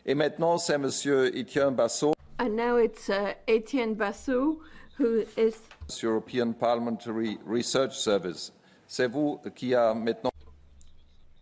Et maintenant, c'est Monsieur Etienne Basso. And now it's Etienne Basso, who is European Parliamentary Research Service. C'est vous qui a maintenant.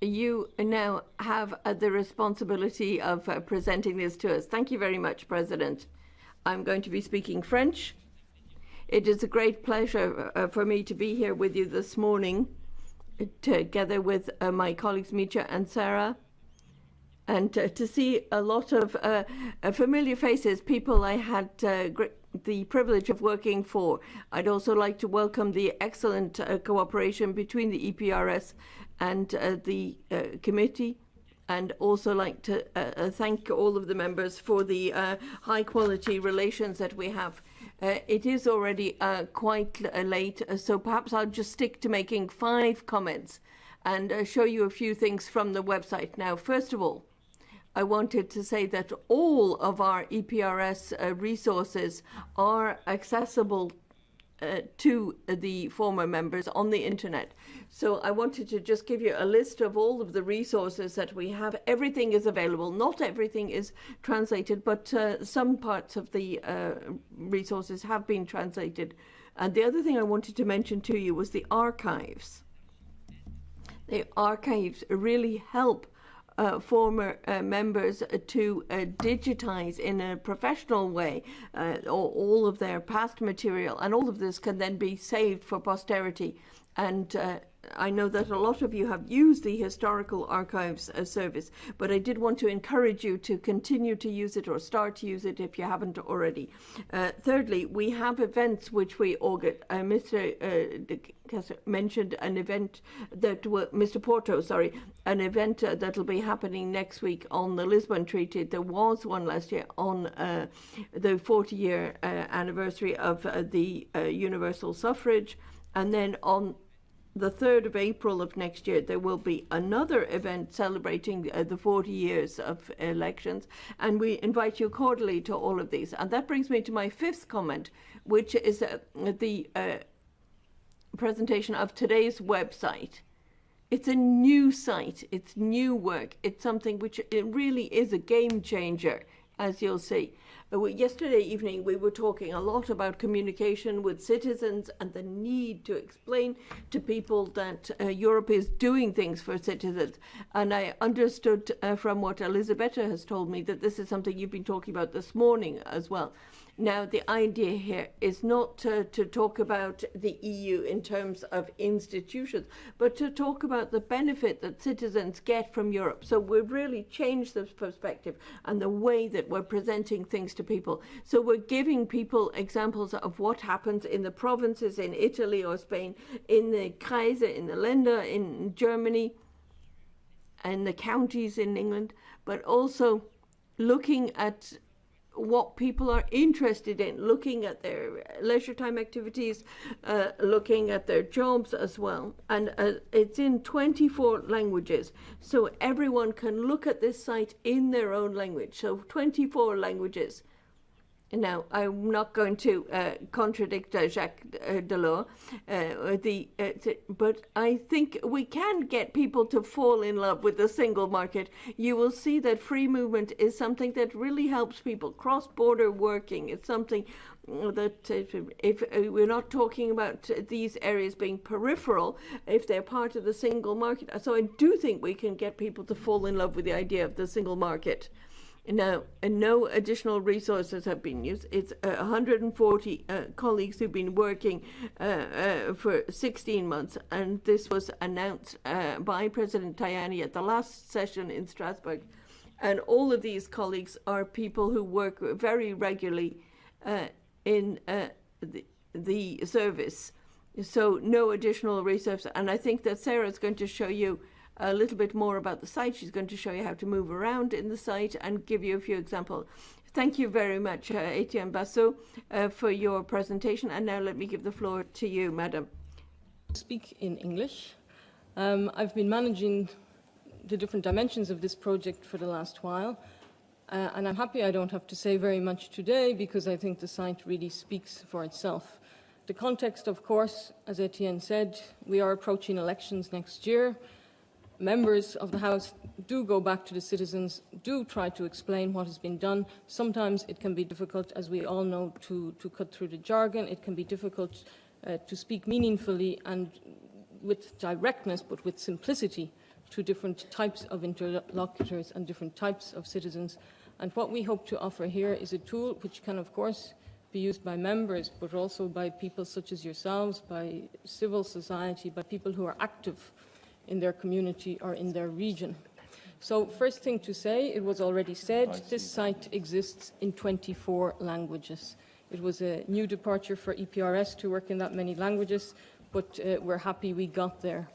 You now have the responsibility of presenting this to us. Thank you very much, President. I'm going to be speaking French. It is a great pleasure for me to be here with you this morning, together with my colleagues Micha and Sarah, and to see a lot of familiar faces, people I had the privilege of working for. I'd also like to welcome the excellent cooperation between the EPRS and the committee, and also like to thank all of the members for the high-quality relations that we have. It is already quite late, so perhaps I'll just stick to making 5 comments and show you a few things from the website. Now, first of all, I wanted to say that all of our EPRS resources are accessible to the former members on the internet. So I wanted to just give you a list of all of the resources that we have. Everything is available. Not everything is translated, but some parts of the resources have been translated. And the other thing I wanted to mention to you was the archives. The archives really help former members to digitize in a professional way all of their past material, and all of this can then be saved for posterity. And I know that a lot of you have used the Historical Archives service, but I did want to encourage you to continue to use it or start to use it if you haven't already. Thirdly, we have events which we organize. Mr. mentioned an event that Mr. Porto, an event that will be happening next week on the Lisbon Treaty. There was one last year on the 40-year anniversary of the universal suffrage, and then on the 3rd of April of next year, there will be another event celebrating the 40 years of elections, and we invite you cordially to all of these. And that brings me to my 5th comment, which is the presentation of today's website. It's a new site, it's new work, it's something which it really is a game changer, as you'll see. Yesterday evening, we were talking a lot about communication with citizens and the need to explain to people that Europe is doing things for citizens. And I understood from what Elisabetta has told me that this is something you've been talking about this morning as well. Now, the idea here is not to talk about the EU in terms of institutions, but to talk about the benefit that citizens get from Europe. So we've really changed this perspective and the way that we're presenting things to people. So we're giving people examples of what happens in the provinces in Italy or Spain, in the Kreise, in the Länder in Germany, and the counties in England, but also looking at what people are interested in, looking at their leisure time activities, looking at their jobs as well. And it's in 24 languages, so everyone can look at this site in their own language. So 24 languages. Now, I'm not going to contradict Jacques Delors, but I think we can get people to fall in love with the single market. You will see that free movement is something that really helps people. Cross-border working is something that if we're not talking about these areas being peripheral, if they're part of the single market. So I do think we can get people to fall in love with the idea of the single market. Now, no additional resources have been used. It's 140 colleagues who've been working for 16 months, and this was announced by President Tajani at the last session in Strasbourg. And all of these colleagues are people who work very regularly in the service. So no additional resources. And I think that Sarah is going to show you a little bit more about the site. She's going to show you how to move around in the site and give you a few examples. Thank you very much, Etienne Basso, for your presentation. And now let me give the floor to you, Madam. Speak in English. I've been managing the different dimensions of this project for the last while. And I'm happy I don't have to say very much today because I think the site really speaks for itself. The context, of course, as Etienne said, we are approaching elections next year. members of the House do go back to the citizens, do try to explain what has been done. Sometimes it can be difficult, as we all know, to cut through the jargon. It can be difficult to speak meaningfully and with directness, but with simplicity, to different types of interlocutors and different types of citizens. And what we hope to offer here is a tool which can, of course, be used by members, but also by people such as yourselves, by civil society, by people who are active in their community or in their region. So first thing to say, it was already said, this site exists in 24 languages. It was a new departure for EPRS to work in that many languages, but we're happy we got there.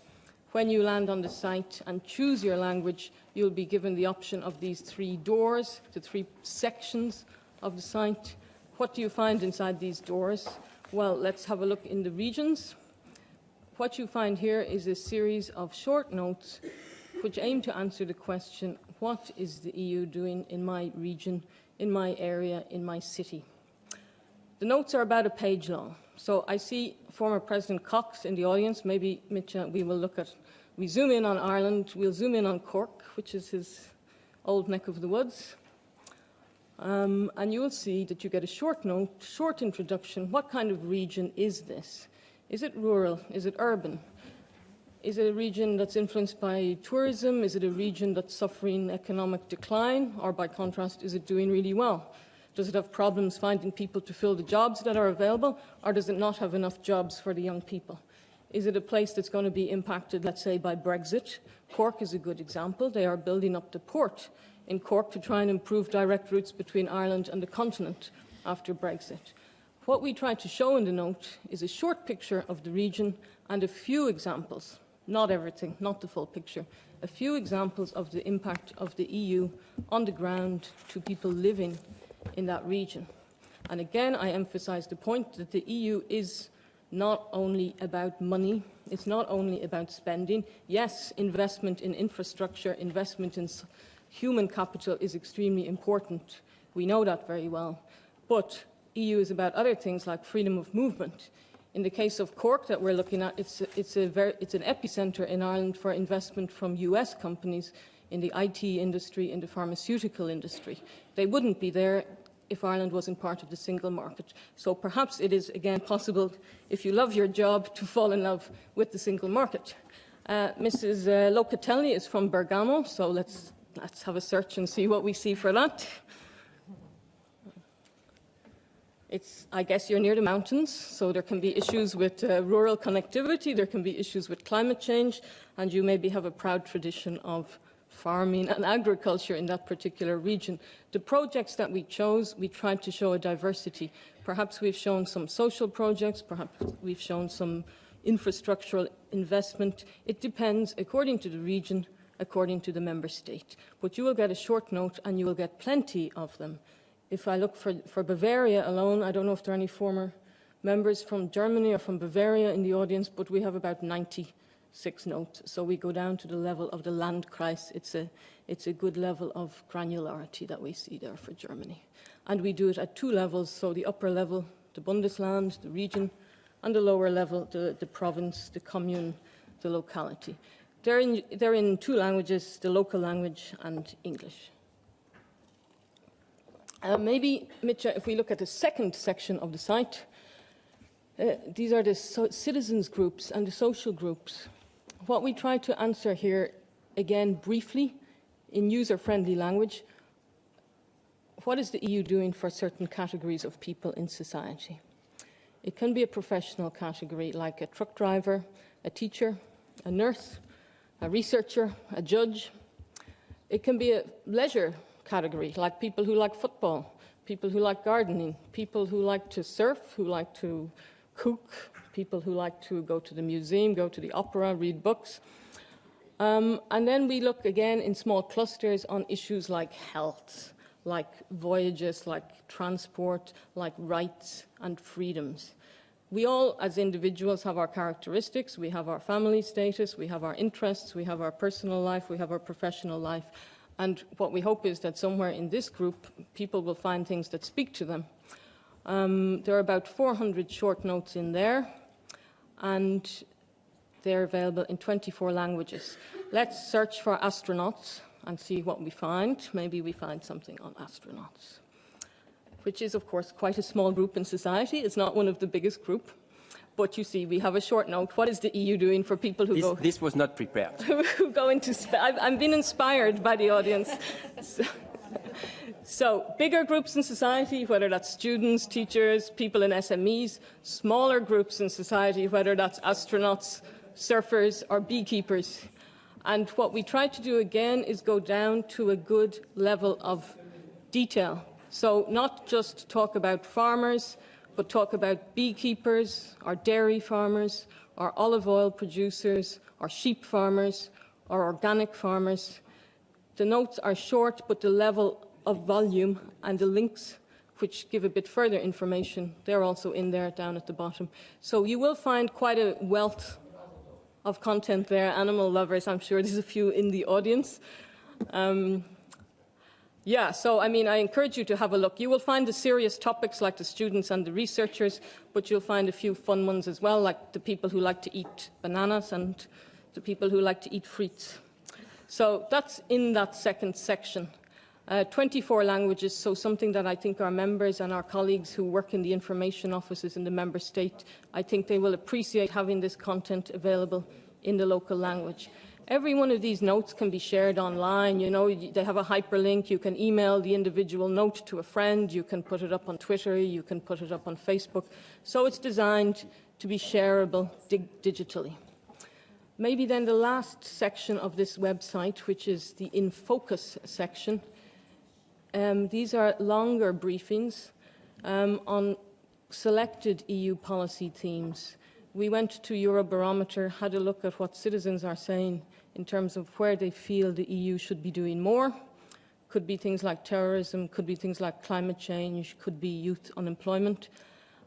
When you land on the site and choose your language, you'll be given the option of these 3 doors, the 3 sections of the site. What do you find inside these doors? Well, let's have a look in the regions. What you find here is a series of short notes which aim to answer the question, what is the EU doing in my region, in my area, in my city? The notes are about a page long. So I see former President Cox in the audience. Maybe, Mitja, we zoom in on Ireland, we'll zoom in on Cork, which is his old neck of the woods. And you will see that you get a short note, short introduction. What kind of region is this? Is it rural? Is it urban? Is it a region that's influenced by tourism? Is it a region that's suffering economic decline? Or by contrast, is it doing really well? Does it have problems finding people to fill the jobs that are available? Or does it not have enough jobs for the young people? Is it a place that's going to be impacted, let's say, by Brexit? Cork is a good example. They are building up the port in Cork to try and improve direct routes between Ireland and the continent after Brexit. What we try to show in the note is a short picture of the region and a few examples, not everything, not the full picture, a few examples of the impact of the EU on the ground to people living in that region. And again, I emphasize the point that the EU is not only about money, it's not only about spending. Yes, investment in infrastructure, investment in human capital is extremely important. We know that very well. But EU is about other things like freedom of movement. In the case of Cork that we're looking at, it's an epicenter in Ireland for investment from US companies in the IT industry, in the pharmaceutical industry. They wouldn't be there if Ireland wasn't part of the single market. So perhaps it is, again, possible, if you love your job, to fall in love with the single market. Mrs. Locatelli is from Bergamo, so let's have a search and see what we see for that. I guess you're near the mountains, so there can be issues with rural connectivity, there can be issues with climate change, and you maybe have a proud tradition of farming and agriculture in that particular region. The projects that we chose, we tried to show a diversity. Perhaps we've shown some social projects, perhaps we've shown some infrastructural investment. It depends, according to the region, according to the member state. But you will get a short note and you will get plenty of them. If I look for Bavaria alone, I don't know if there are any former members from Germany or from Bavaria in the audience, but we have about 96 notes. So we go down to the level of the Landkreis. It's a good level of granularity that we see there for Germany. And we do it at 2 levels, so the upper level, the Bundesland, the region, and the lower level, the province, the commune, the locality. They're in 2 languages, the local language and English. Maybe, Mitja, if we look at the second section of the site, these are the citizens groups and the social groups. What we try to answer here, again, briefly, in user-friendly language, what is the EU doing for certain categories of people in society? It can be a professional category, like a truck driver, a teacher, a nurse, a researcher, a judge. It can be a leisure category, like people who like football, people who like gardening, people who like to surf, who like to cook, people who like to go to the museum, go to the opera, read books. And then we look again in small clusters on issues like health, like voyages, like transport, like rights and freedoms. We all, as individuals, have our characteristics. We have our family status, we have our interests, we have our personal life, we have our professional life. And what we hope is that somewhere in this group, people will find things that speak to them. There are about 400 short notes in there, and they're available in 24 languages. Let's search for astronauts and see what we find. Maybe we find something on astronauts, which is, of course, quite a small group in society. It's not one of the biggest groups. But you see, we have a short note. What is the EU doing for people who go... This was not prepared. who go into space? I've been inspired by the audience. So, bigger groups in society, whether that's students, teachers, people in SMEs, smaller groups in society, whether that's astronauts, surfers, or beekeepers. And what we try to do again is go down to a good level of detail. So, not just talk about farmers, but talk about beekeepers, or dairy farmers, or olive oil producers, or sheep farmers, or organic farmers. The notes are short, but the level of volume and the links which give a bit further information, they're also in there down at the bottom. So you will find quite a wealth of content there. Animal lovers, I'm sure there's a few in the audience. So I encourage you to have a look. You will find the serious topics like the students and the researchers, but you'll find a few fun ones as well, like the people who like to eat bananas and the people who like to eat fruits. So that's in that second section. 24 languages, so something that I think our members and our colleagues who work in the information offices in the member state, I think they will appreciate having this content available in the local language. Every one of these notes can be shared online. You know, they have a hyperlink. You can email the individual note to a friend. You can put it up on Twitter. You can put it up on Facebook. So it's designed to be shareable digitally. Maybe then the last section of this website, which is the In Focus section. These are longer briefings on selected EU policy themes. We went to Eurobarometer, had a look at what citizens are saying in terms of where they feel the EU should be doing more. Could be things like terrorism, could be things like climate change, could be youth unemployment.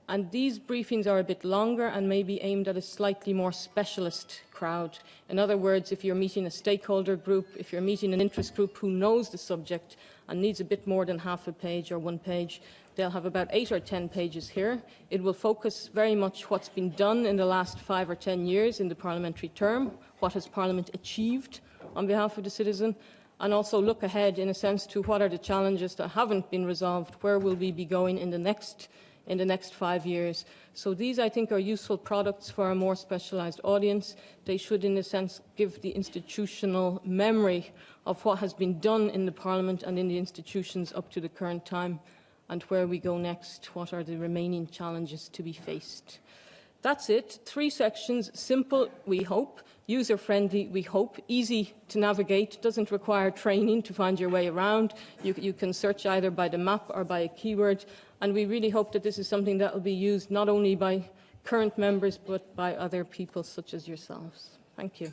And these briefings are a bit longer and maybe aimed at a slightly more specialist crowd. In other words, if you're meeting a stakeholder group, if you're meeting an interest group who knows the subject and needs a bit more than half a page or 1 page, they'll have about 8 or 10 pages here. It will focus very much what's been done in the last 5 or 10 years in the parliamentary term, what has Parliament achieved on behalf of the citizen, and also look ahead, in a sense, to what are the challenges that haven't been resolved, where will we be going in the next 5 years. So these, I think, are useful products for a more specialised audience. They should, in a sense, give the institutional memory of what has been done in the Parliament and in the institutions up to the current time, and where we go next, what are the remaining challenges to be faced. That's it. 3 sections, simple, we hope, user-friendly, we hope, easy to navigate, doesn't require training to find your way around. You can search either by the map or by a keyword, and we really hope that this is something that will be used not only by current members but by other people such as yourselves. Thank you.